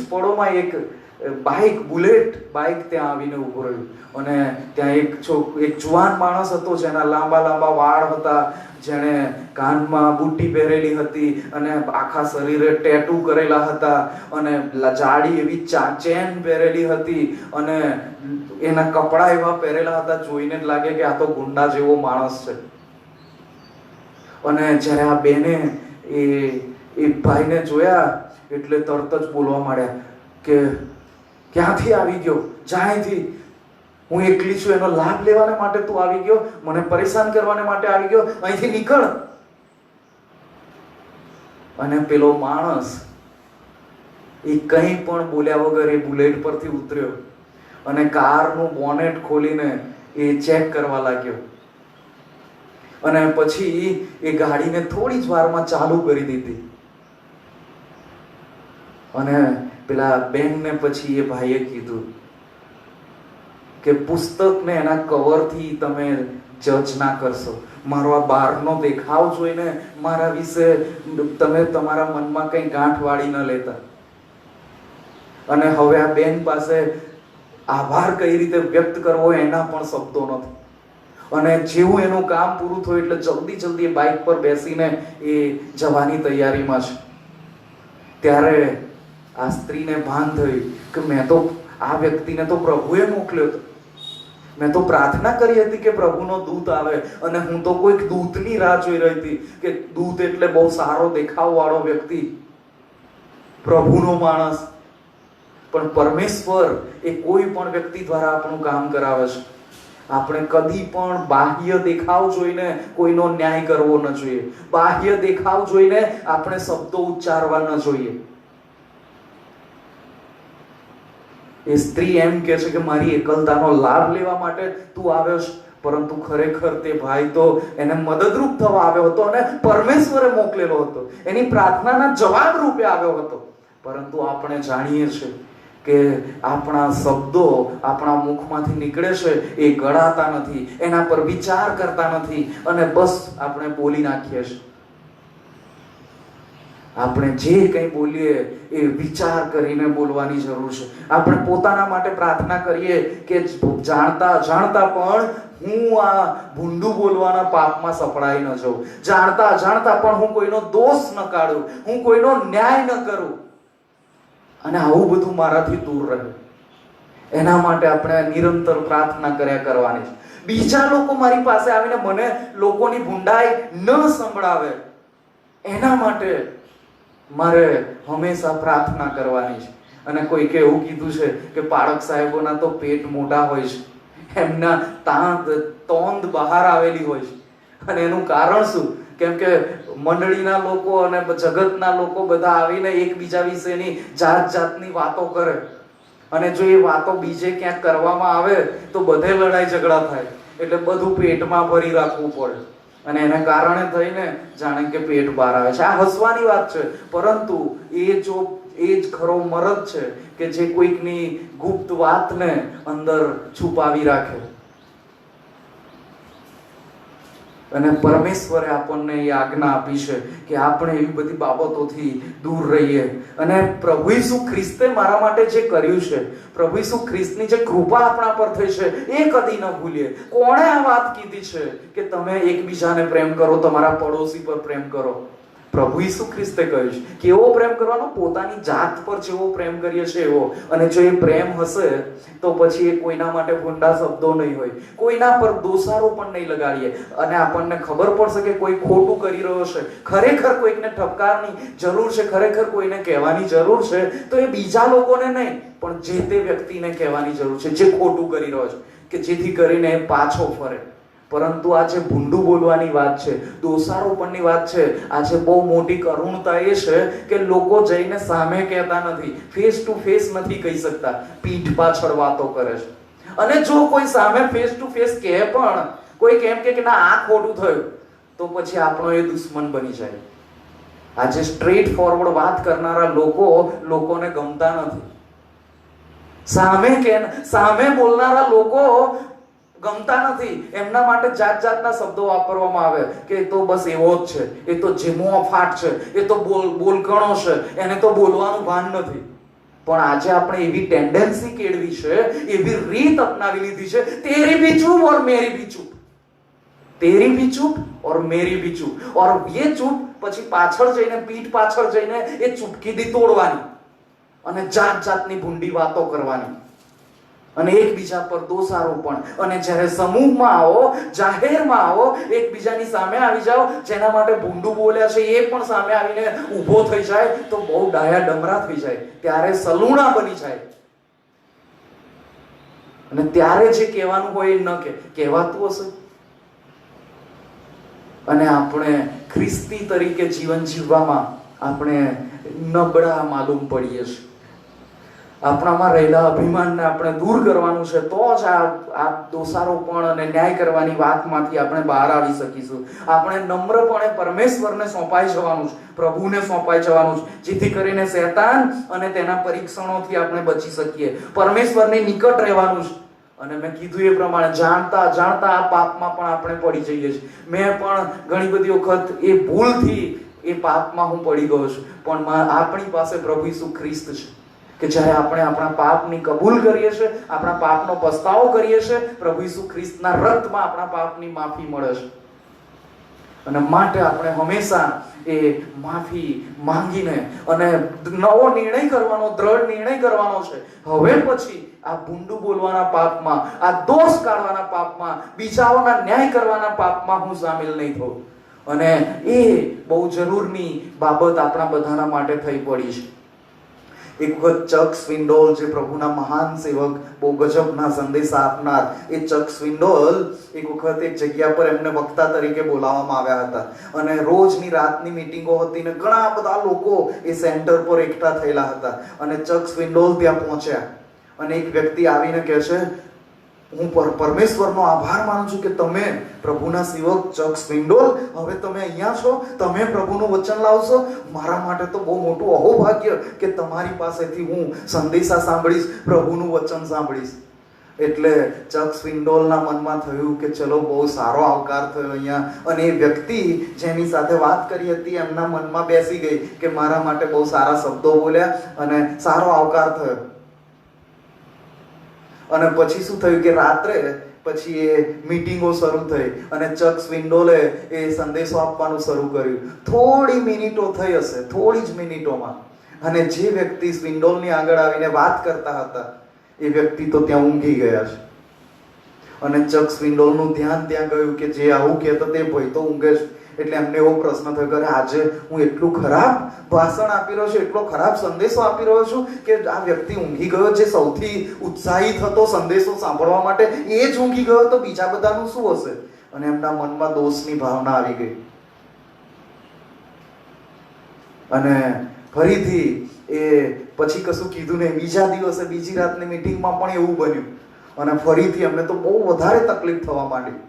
પળોમાં એક બાઇક, બુલેટ બાઇક ત્યાં આવીને ઊભો રહ્યું. અને ત્યાં એક જુવાન માણસ હતો જેના લાંબા વાળ હતા, જેણે કાનમાં બુટ્ટી પહેરેલી હતી અને આખા શરીરે ટેટુ કરેલા હતા અને જાડી એવી ચેન પહેરેલી હતી અને એના કપડા એવા પહેરેલા હતા, જોઈને જ લાગે કે આ તો ગુંડા જેવો માણસ છે. અને જ્યારે આ બેને એ ભાઈને જોયા એટલે તરત જ બોલવા માંડ્યા કે ક્યાંથી આવી ગયો, જ્યાંથી હું એકલી છું એનો લાભ લેવાને માટે તું આવી ગયો, મને પરેશાન કરવાને માટે આવી ગયો, અહીંથી નીકળ. અને પેલો માણસ એ કંઈ પણ બોલ્યા વગર એ બુલેટ પરથી ઉતર્યો અને કારનું બોનેટ ખોલીને એ ચેક કરવા લાગ્યો. અને પછી એ ગાડીને થોડી જ વારમાં ચાલુ કરી દીધી. અને પેલા બેનને પછી એ ભાઈએ કીધું કે પુસ્તકને એના કવરથી તમે જજ ના કરશો. મારો આ બહારનો દેખાવ જોઈને મારા વિશે તમે તમારા મનમાં કંઈ ગાંઠ વાળી ન લેતા. અને હવે આ બેન પાસે આભાર કઈ રીતે વ્યક્ત કરવો એના પણ શબ્દો નથી. અને જેવું એનું કામ પૂરું થયું એટલે જલ્દી એ બાઇક પર બેસીને એ જવાની તૈયારીમાં છે. ત્યારે આ સ્ત્રીને ભાન થયું કે મેં તો આ વ્યક્તિને તો પ્રભુએ મોકલ્યો હતો. મેં તો પ્રાર્થના કરી હતી કે પ્રભુનો દૂત આવે અને હું તો કોઈક દૂતની રાહ જોઈ રહી હતી કે દૂત એટલે બહુ સારો દેખાવ વાળો વ્યક્તિ, પ્રભુનો માણસ. પણ પરમેશ્વર એ કોઈ પણ વ્યક્તિ દ્વારા આપણું કામ કરાવે છે. આપણે કદી પણ બાહ્ય દેખાવ જોઈને કોઈનો ન્યાય કરવો ન જોઈએ. બાહ્ય દેખાવ જોઈને આપણે શબ્દો ઉચ્ચારવા ન જોઈએ. એ સ્ત્રી એમ કહે છે કે મારી એકલતાનો લાભ લેવા માટે તું આવ્યો છે, પરંતુ ખરેખર તે ભાઈ તો એને મદદરૂપ થવા આવ્યો હતો અને પરમેશ્વરે મોકલેલો હતો, એની પ્રાર્થનાના જવાબ રૂપે આવ્યો હતો. પરંતુ આપણે જાણીએ છીએ કે આપણા શબ્દો આપણા મુખમાંથી નીકળે છે એ ગળાતા નથી, એના પર વિચાર કરતા નથી અને બસ આપણે બોલી નાખીએ છીએ. આપણે જે કંઈ બોલીએ એ વિચાર કરીને બોલવાની જરૂર છે. આપણે પોતાના માટે પ્રાર્થના કરીએ કે જાણતા જાણતા પણ હું આ ભૂંડું બોલવાના પાપમાં સપડાઈ ન જાઉં, જાણતા જાણતા પણ હું કોઈનો દોષ ન કાઢું, હું કોઈનો ન્યાય ન કરું, અને આવું બધું મારાથી દૂર રહે. એના માટે આપણે નિરંતર પ્રાર્થના કર્યા કરવાની છે. બીજા લોકો મારી પાસે આવીને મને લોકોની ભૂંડાઈ ન સંભળાવે, એના માટે મારે હંમેશા પ્રાર્થના કરવાની છે. અને કોઈકે એવું કીધું છે કે પાળક સાહેબોના તો પેટ મોટા હોય છે, એમના તોંદ બહાર આવેલી હોય છે. અને એનું કારણ શું? કેમ કે મંડળીના લોકો અને જગતના લોકો બધા આવીને એકબીજા વિશેની જાત જાતની વાતો કરે, અને જો એ વાતો બીજે ક્યાંક કરવામાં આવે તો બધે લડાઈ ઝઘડા થાય. એટલે બધું પેટમાં ભરી રાખવું પડે, અને એને કારણે થઈને જાણે કે પેટ બહાર આવે છે. આ હસવાની વાત છે, પરંતુ એ જ ખરો મરદ છે કે જે કોઈકની ગુપ્ત વાતને અંદર છુપાવી રાખે. અને પરમેશ્વરે આપણને એ આજ્ઞા આપી છે કે આપણે એવી બધી બાબતોથી દૂર રહીએ. અને પ્રભુ ઈસુ ખ્રિસ્તે મારા માટે જે કર્યું છે, પ્રભુ ઈસુ ખ્રિસ્તની જે કૃપા આપણા પર થઈ છે, એ કદી ન ભૂલીએ. કોણે આ વાત કીધી છે કે તમે એકબીજાને પ્રેમ કરો, તમારા પડોશી પર પ્રેમ કરો? પ્રભુ ઈસુ ખ્રિસ્તે કહ્યું છે. કેવો પ્રેમ કરવાનો? પોતાની જાત પર જેવો પ્રેમ કરીએ છે એવો. અને જો એ પ્રેમ હશે તો પછી એ કોઈના માટે ભૂંડા શબ્દો નહીં હોય, કોઈના પર દોષારો પણ નહીં લગાડીએ. અને આપણને ખબર પડશે કે કોઈ ખોટું કરી રહ્યો છે, ખરેખર કોઈકને ઠપકારની જરૂર છે, ખરેખર કોઈને કહેવાની જરૂર છે, તો એ બીજા લોકોને નહીં પણ જે તે વ્યક્તિને કહેવાની જરૂર છે જે ખોટું કરી રહ્યો છે, કે જેથી કરીને એ પાછો ફરે. પરંતુ આ જે ભૂંડું બોલવાની વાત છે, દોષારોપણની વાત છે, આજે બહુ મોટી કરુણતા એ છે કે લોકો જઈને સામે કહેતા નથી, ફેસ ટુ ફેસ નથી કહી શકતા, પીઠ પાછળ વાતો કરે છે. અને જો કોઈ સામે ફેસ ટુ ફેસ કહે પણ, કોઈ કેમ કે ના આ ખોટું થયું, તો પછી આપણો એ દુશ્મન બની જાય. આજે સ્ટ્રેટ ફોરવર્ડ વાત કરનારા લોકોને ગમતા નથી. સામે બોલનારા લોકો ગમતા નથી. એમના માટે જાત જાતના શબ્દો વાપરવામાં આવે કે એ તો બસ એવો જ છે, એ તો જેમો ફાટ છે, એ તો બોલકણો છે, એને તો બોલવાનું ભાન નથી. પણ આજે આપણે એવી ટેન્ડન્સી કેળવી છે, એવી રીત અપનાવી લીધી છે, તેરી ભી ચૂપ ઓર મેરી ભી ચૂપ, તેરી ભી ચૂપ ઓર મેરી ભી ચૂપ. ઓર ये ચૂપ પછી પાછળ જઈને, પીઠ પાછળ જઈને એ ચૂપકીદી તોડવાની અને જાત જાતની ભૂંડી વાતો કરવાની અને એકબીજા પર દોષારોપણ. અને જ્યારે સમૂહમાં આવો, જાહેરમાં આવો, એકબીજાની સામે આવી જાઓ, જેના માટે ભૂંડું બોલ્યા છે એ પણ સામે આવીને ઊભો થઈ જાય તો બહુ ડાયા ડમરા થઈ જાય, ત્યારે સલુણા બની જાય. અને ત્યારે જે કહેવાનું હોય એ ન કહેવાતું હશે. અને આપણે ખ્રિસ્તી તરીકે જીવન જીવવામાં આપણે નબળા માલુમ પડીએ છીએ. આપણામાં રહેલા અભિમાનને આપણે દૂર કરવાનું છે, તો જ આ દોષારોપણ અને ન્યાય કરવાની વાતમાંથી આપણે બહાર આવી શકીશું. આપણે નમ્રપણે પરમેશ્વરને સોંપાઈ જવાનું છે, પ્રભુને સોંપાઈ જવાનું છે, જેથી કરીને શૈતાન અને તેના પરીક્ષણોથી આપણે બચી શકીએ. પરમેશ્વરની નિકટ રહેવાનું છે. અને મેં કીધું એ પ્રમાણે જાણતા જાણતા આ પાપમાં પણ આપણે પડી જઈએ છીએ. મેં પણ ઘણી બધી વખત એ ભૂલથી એ પાપમાં હું પડી ગયો છું. પણ આપણી પાસે પ્રભુ ઈસુ ખ્રિસ્ત છે કે જ્યારે આપણે આપણા પાપની કબૂલ કરીએ છીએ, આપણા પાપનો પસ્તાવો કરીએ છીએ, પ્રભુ ઈસુ ખ્રિસ્તના રક્તમાં આપણા પાપની માફી મળે છે. અને માટે આપણે હંમેશા એ માફી માંગીને અને નવો નિર્ણય કરવાનો, દ્રઢ નિર્ણય કરવાનો છે. હવે પછી આ ભૂંડું બોલવાના પાપમાં, આ દોષ કાઢવાના પાપમાં, બીજાઓના ન્યાય કરવાના પાપમાં હું સામેલ નહીં થઉં. અને એ બહુ જરૂરની બાબત આપણા બધાના માટે થઈ પડી છે. એક વખત ચક સ્વિન્ડોલ, જે પ્રભુના મહાન સેવક, બહુ ગજબના સંદેશા આપનાર, એ ચક સ્વિન્ડોલ એક વખત એક જગ્યા પર એમને વક્તા તરીકે બોલાવવામાં આવ્યા હતા. અને રોજની રાતની મીટિંગો હતી ને ઘણા બધા લોકો એ સેન્ટર પર એકઠા થયેલા હતા. અને ચક સ્વિન્ડોલ ત્યાં પહોંચ્યા અને એક વ્યક્તિ આવીને કહે છે, હું પરમેશ્વરનો આભાર માનું છું કે તમે પ્રભુના સેવક ચક સ્વિન્ડોલ, હવે તમે અહીંયા છો, તમે પ્રભુનું વચન લાવશો. મારા માટે તો બહુ મોટું અહોભાગ્ય કે તમારી પાસેથી હું સંદેશા સાંભળીશ, પ્રભુનું વચન સાંભળીશ. એટલે ચક સ્વિન્ડોલના મનમાં થયું કે ચલો બહુ સારો આવકાર થયો અહીંયા, અને એ વ્યક્તિ જેની સાથે વાત કરી હતી એમના મનમાં બેસી ગઈ કે મારા માટે બહુ સારા શબ્દો બોલ્યા અને સારો આવકાર થયો. અને પછી શું થયું કે રાત્રે પછી એ મીટિંગો શરૂ થઈ અને ચક સ્વિન્ડોલે એ સંદેશો આપવાનું શરૂ કર્યું. થોડી મિનિટો થઈ હશે, થોડી જ મિનિટોમાં, અને જે વ્યક્તિ સ્વિન્ડોલની આગળ આવીને વાત કરતા હતા એ વ્યક્તિ તો ત્યાં ઊંઘી ગયા છે. અને ચક સ્વિન્ડોલનું ધ્યાન ત્યાં ગયું કે જે આવું કહેતો તે ભાઈ તો ઊંઘે છે. એટલે એમને એવો પ્રશ્ન થયો કે આજે હું એટલું ખરાબ ભાષણ આપી રહ્યો છું, એટલો ખરાબ સંદેશો આપી રહ્યો છું કે આ વ્યક્તિ ઊંઘી ગયો. જે સૌથી ઉત્સાહિત હતો સંદેશો સાંભળવા માટે એ જ ઊંઘી ગયો, તો બીજા બધાનું શું હશે? અને એમના મનમાં દોષની ભાવના આવી ગઈ. અને ફરીથી એ પછી કશું કીધું નહીં. બીજા દિવસે બીજી રાતની મીટિંગમાં પણ એવું બન્યું અને ફરીથી એમને તો બહુ વધારે તકલીફ થવા માંડી.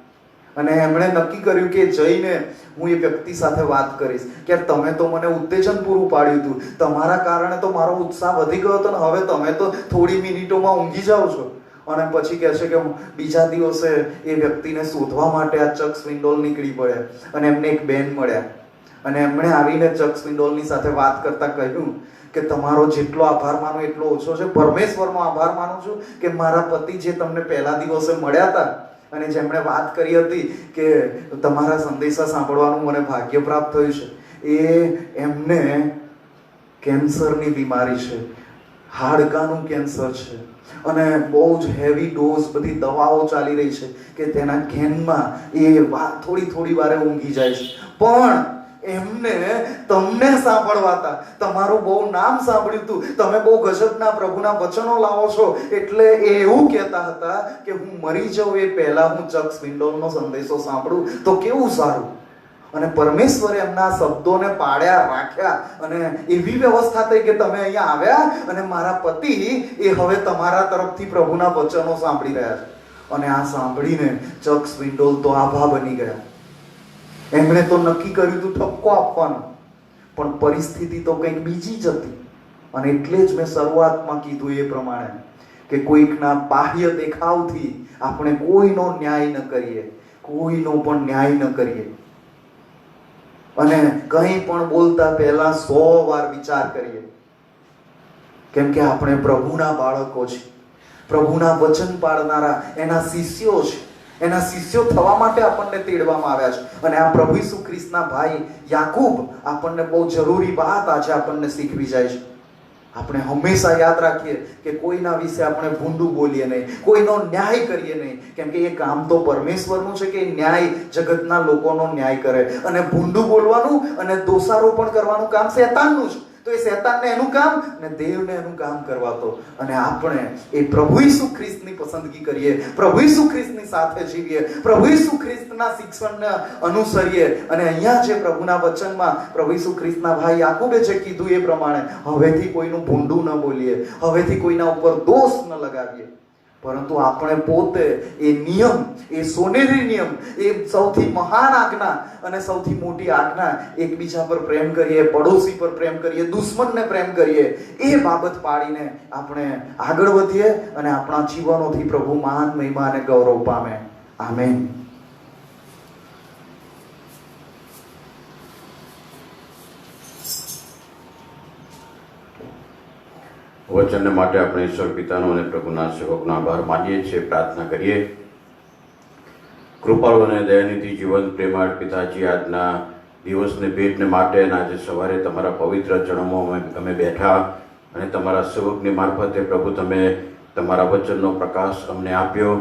અને એમણે નક્કી કર્યું કે જઈને હું એ વ્યક્તિ સાથે વાત કરીશ કે તમે તો મને ઉત્તેજન પૂરું પાડ્યું હતું, તમારા કારણે તો મારો ઉત્સાહ વધી ગયો હતો ને હવે તમે તો થોડી મિનિટોમાં ઊંઘી જાઓ છો. અને પછી કહે છે કે બીજા દિવસે એ વ્યક્તિને શોધવા માટે આ ચક સ્વિન્ડોલ નીકળી પડ્યા અને એમને એક બેન મળ્યા. અને એમણે આવીને ચક સ્વિન્ડોલની સાથે વાત કરતા કહ્યું કે તમારો જેટલો આભાર માનો એટલો ઓછો છે. પરમેશ્વરનો આભાર માનું છું કે મારા પતિ જે તમને પહેલા દિવસે મળ્યા હતા અને જેમણે વાત કરી હતી કે તમારા સંદેશા સાંભળવાનું મને ભાગ્ય પ્રાપ્ત થયું છે, એ એમને કેન્સરની બીમારી છે, હાડકાનું કેન્સર છે અને બહુ જ હેવી ડોઝ બધી દવાઓ ચાલી રહી છે કે તેના ઘેનમાં એ થોડી વારે ઊંઘી જાય છે. પણ એમને તમને સાંભળવા હતા, તમારું બહુ નામ સાંભળ્યું હતું, તમે બહુ ગજબના પ્રભુના વચનો લાવો છો, એટલે એ એવું કહેતા હતા કે હું મરી જાઉં એ પહેલા હું ચક સ્વિન્ડોલનો સંદેશો સાંભળું તો કેવું સારું. અને પરમેશ્વરે એમના શબ્દોને પાડ્યા રાખ્યા અને એવી વ્યવસ્થા થઈ કે તમે અહીંયા આવ્યા અને મારા પતિ એ હવે તમારા તરફથી પ્રભુના વચનો સાંભળી રહ્યા છે. અને આ સાંભળીને ચક સ્વિન્ડોલ તો આભા બની ગયા. એમણે તો નક્કી કર્યું હતું ઠપકો આપવાનો, પણ પરિસ્થિતિ તો કંઈક બીજી જ હતી. અને એટલે જ મેં શરૂઆતમાં કીધું એ પ્રમાણે કે કોઈકના બાહ્ય દેખાવથી આપણે કોઈનો ન્યાય ન કરીએ, કોઈનો પણ ન્યાય ન કરીએ. અને કંઈ પણ બોલતા પહેલા 100 વાર વિચાર કરીએ, કેમ કે આપણે પ્રભુના બાળકો છીએ, પ્રભુના વચન પાળનારા એના શિષ્યો છે. એના શિષ્યો થવા માટે આપણને તેડવામાં આવ્યા છે. અને આ પ્રભુ ઈસુ ખ્રિસ્તના ભાઈ યાકૂબ આપણને બહુ જરૂરી વાત આજે આપણને શીખવી જાય છે. આપણે હંમેશા યાદ રાખીએ કે કોઈના વિશે આપણે ભૂંડું બોલીએ નહીં, કોઈનો ન્યાય કરીએ નહીં, કેમ કે એ કામ તો પરમેશ્વરનું છે કે ન્યાય જગતના લોકોનો ન્યાય કરે. અને ભૂંડું બોલવાનું અને દોષારોપણ કરવાનું કામ શેતાનનું છે. તો એ શેતાનને એનું કામ ને દેવને એનું કામ કરવા દો. અને આપણે એ પ્રભુ ઈસુ ખ્રિસ્તની પસંદગી કરીએ, પ્રભુ ઈસુ ખ્રિસ્તની સાથે જીવીએ, પ્રભુ ઈસુ ખ્રિસ્તના શિક્ષણને અનુસરીએ. અને અહીંયા જે પ્રભુના વચનમાં પ્રભુ ઈસુ ખ્રિસ્તના ભાઈ યાકૂબે જે કીધું એ પ્રમાણે હવેથી કોઈનું ભૂંડું ન બોલીએ, હવેથી કોઈના ઉપર દોષ ન લગાવીએ, પરંતુ આપણે પોતે એ નિયમ, એ સોનેરી નિયમ, એ સૌથી મહાન આજ્ઞા અને સૌથી મોટી આજ્ઞા, એકબીજા પર પ્રેમ કરીએ, પડોશી પર પ્રેમ કરીએ, દુશ્મનને પ્રેમ કરીએ, એ બાબત પાડીને આપણે આગળ વધીએ અને આપણા જીવનોથી પ્રભુ મહાન મહિમા અને ગૌરવ પામે. આમેન. વચનને માટે આપણે ઈશ્વર પિતાનો અને પ્રભુના સેવકનો આભાર માનીએ છીએ, પ્રાર્થના કરીએ. કૃપાળુ અને દયાનિધિ જીવન પ્રેમાળ પિતાજી, આજના દિવસને ભેટને માટે આજે સવારે તમારા પવિત્ર ચરણોમાં અમે બેઠા અને તમારા સેવકની મારફતે પ્રભુ તમે તમારા વચનનો પ્રકાશ અમને આપ્યો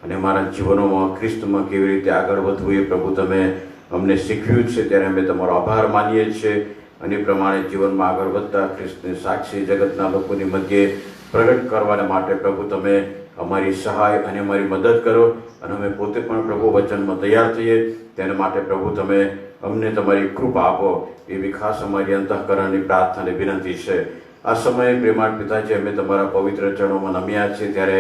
અને અમારા જીવનોમાં ખ્રિસ્તમાં કેવી રીતે આગળ વધવું એ પ્રભુ તમે અમને શીખવ્યું છે. ત્યારે અમે તમારો આભાર માનીએ છીએ અને પ્રમાણે જીવનમાં આગળ વધતા ખ્રિસ્તની સાક્ષી જગતના લોકોની મધ્યે પ્રગટ કરવાને માટે પ્રભુ તમે અમારી સહાય અને અમારી મદદ કરો અને અમે પોતે પણ પ્રભુ વચનમાં તૈયાર થઈએ. તેના માટે પ્રભુ તમે અમને તમારી કૃપા આપો એવી ખાસ અમારી અંતઃકરણની પ્રાર્થના અને વિનંતી છે. આ સમયે પ્રેમાળ પિતાજી, અમે તમારા પવિત્ર ચરણોમાં નમ્યા છીએ ત્યારે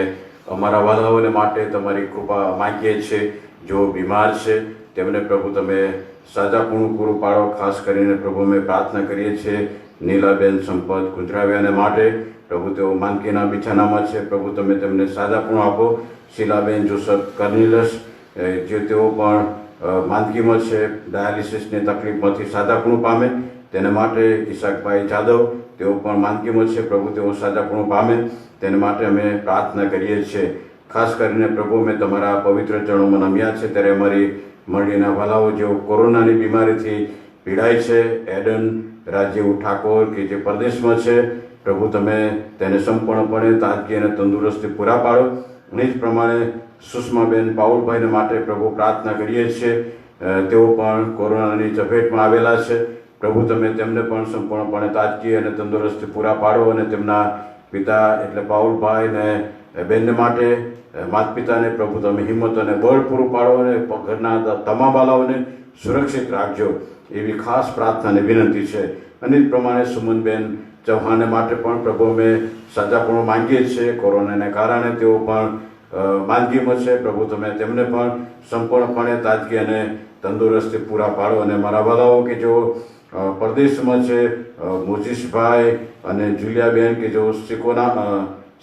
અમારા વાલાઓને માટે તમારી કૃપા માંગીએ છીએ. જો બીમાર છે તેમને પ્રભુ તમે સાજાપણું પૂરું પાડો. ખાસ કરીને પ્રભુ અમે પ્રાર્થના કરીએ છીએ નીલાબેન સંપત કુંજરાવ્યાને માટે. પ્રભુ તેઓ માંદગીના બિછાનામાં છે. પ્રભુ તમે તેમને સાજાપણું આપો. શીલાબેન જોસફ કર્નિલસ જે તેઓ પણ માંદગીમાં છે, ડાયાલિસિસની તકલીફમાંથી સાજાપણું પામે. તેના માટે ઈશાકભાઈ જાદવ તેઓ પણ માંદગીમાં છે. પ્રભુ તેઓ સાજાપણું પામે તેના માટે અમે પ્રાર્થના કરીએ છીએ. ખાસ કરીને પ્રભુ અમે તમારા પવિત્ર ચરણોમાં નમ્યા છે ત્યારે અમારી મંડળીના વાલાઓ જેઓ કોરોનાની બીમારીથી પીડાય છે, એડન રાજેવ ઠાકોર કે જે પરદેશમાં છે, પ્રભુ તમે તેને સંપૂર્ણપણે તાજગી અને તંદુરસ્તી પૂરા પાડો. અને જ પ્રમાણે સુષ્માબેન પાઉલભાઈને માટે પ્રભુ પ્રાર્થના કરીએ છીએ. તેઓ પણ કોરોનાની ચપેટમાં આવેલા છે. પ્રભુ તમે તેમને પણ સંપૂર્ણપણે તાજગી અને તંદુરસ્તી પૂરા પાડો. અને તેમના પિતા એટલે પાઉલભાઈ ને બેનને માટે માતા પિતાને પ્રભુ તમે હિંમત અને બળ પૂરું પાડો અને ઘરના તમામ બાલાઓને સુરક્ષિત રાખજો એવી ખાસ પ્રાર્થના અને વિનંતી છે. અને જ પ્રમાણે સુમનબેન ચૌહાણને માટે પણ પ્રભુ અમે સાજાપણું માંગીએ છીએ. કોરોનાને કારણે તેઓ પણ માંદગીમાં છે. પ્રભુ તમે તેમને પણ સંપૂર્ણપણે તાજગી અને તંદુરસ્તી પૂરા પાડો. અને મારા વાલાઓ કે જેઓ પરદેશમાં છે, મોજીશભાઈ અને જુલિયાબેન કે જેઓ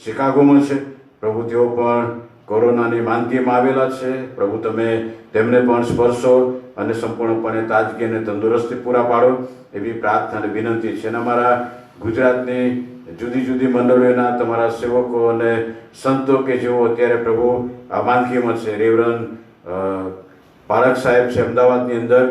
શિકાગોમાં છે, પ્રભુ તેઓ પણ કોરોનાની માંદગીમાં આવેલા છે. પ્રભુ તમે તેમને પણ સ્પર્શો અને સંપૂર્ણપણે તાજગી અને તંદુરસ્તી પૂરા પાડો એવી પ્રાર્થના અને વિનંતી છે. અને અમારા ગુજરાતની જુદી જુદી મંડળીઓના તમારા સેવકો અને સંતો કે જેઓ અત્યારે પ્રભુ આ માંદગીમાં છે, રેવરન પારખ સાહેબ છે અમદાવાદની અંદર,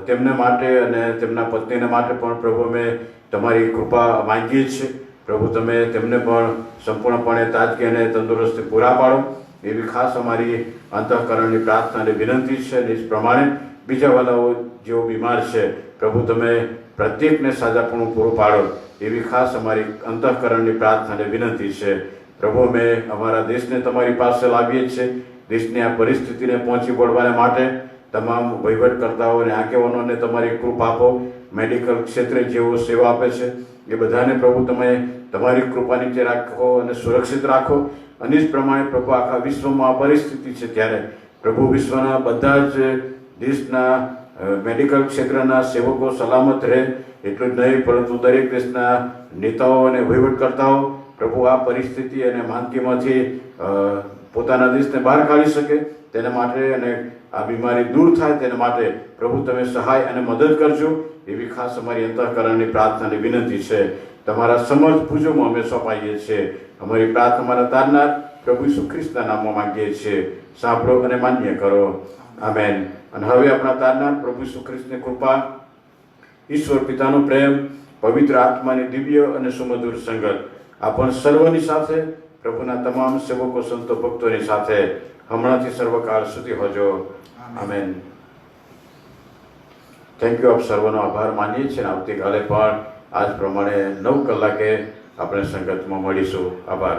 તેમને માટે અને તેમના પત્નીને માટે પણ પ્રભુ અમે તમારી કૃપા માંગીએ છીએ. પ્રભુ તમે તેમને પણ સંપૂર્ણપણે તાજગી અને તંદુરસ્તી પૂરા પાડો એવી ખાસ અમારી અંતઃકરણની પ્રાર્થના અને વિનંતી છે. અને એ પ્રમાણે બીજા વાલાઓ જેઓ બીમાર છે, પ્રભુ તમે પ્રત્યેકને સાજાપણું પૂરું પાડો એવી ખાસ અમારી અંતઃકરણની પ્રાર્થના અને વિનંતી છે. પ્રભુ અમે અમારા દેશને તમારી પાસે લાવીએ છીએ. દેશની આ પરિસ્થિતિને પહોંચી વળવાને માટે તમામ વહીવટકર્તાઓ અને આગેવાનોને તમારી કૃપા આપો. મેડિકલ ક્ષેત્રે જેઓ સેવા આપે છે એ બધાને પ્રભુ તમે તમારી કૃપા નીચે રાખો અને સુરક્ષિત રાખો. અને જ પ્રમાણે પ્રભુ આખા વિશ્વમાં આ પરિસ્થિતિ છે ત્યારે પ્રભુ વિશ્વના બધા જ દેશના મેડિકલ ક્ષેત્રના સેવકો સલામત રહે એટલું જ નહીં પરંતુ દરેક દેશના નેતાઓ અને વહીવટકર્તાઓ પ્રભુ આ પરિસ્થિતિ અને માંદગીમાંથી પોતાના દેશને બહાર કાઢી શકે તેના માટે અને આ બીમારી દૂર થાય તેના માટે પ્રભુ તમે સહાય અને મદદ કરજો એવી ખાસ અમારી અંતઃકરણની પ્રાર્થનાની વિનંતી છે. તમારા સમર્થ ભુજોમાં અમે સોંપાઈએ છીએ. અમારી પ્રાર્થના અમારા તારનાર પ્રભુ ઈસુ ખ્રિસ્તના નામમાં માંગીએ છીએ. સાંભળો અને માન્ય કરો. આમેન. અને હવે આપણા તારનાર પ્રભુ ઈસુ ખ્રિસ્તની કૃપા, ઈશ્વર પિતાનો પ્રેમ, પવિત્ર આત્માની દિવ્ય અને સુમધુર સંગત આપણ સર્વની સાથે, પ્રભુના તમામ સેવકો સંતો ભક્તોની સાથે હમણાંથી સર્વકાળ સુધી હોજો. આમેન. Thank you. આપ સર્વનો આભાર માનીએ છીએ. આવતીકાલે પણ આજ પ્રમાણે 9 કલાકે આપણે સંગતમાં મળીશું. આભાર.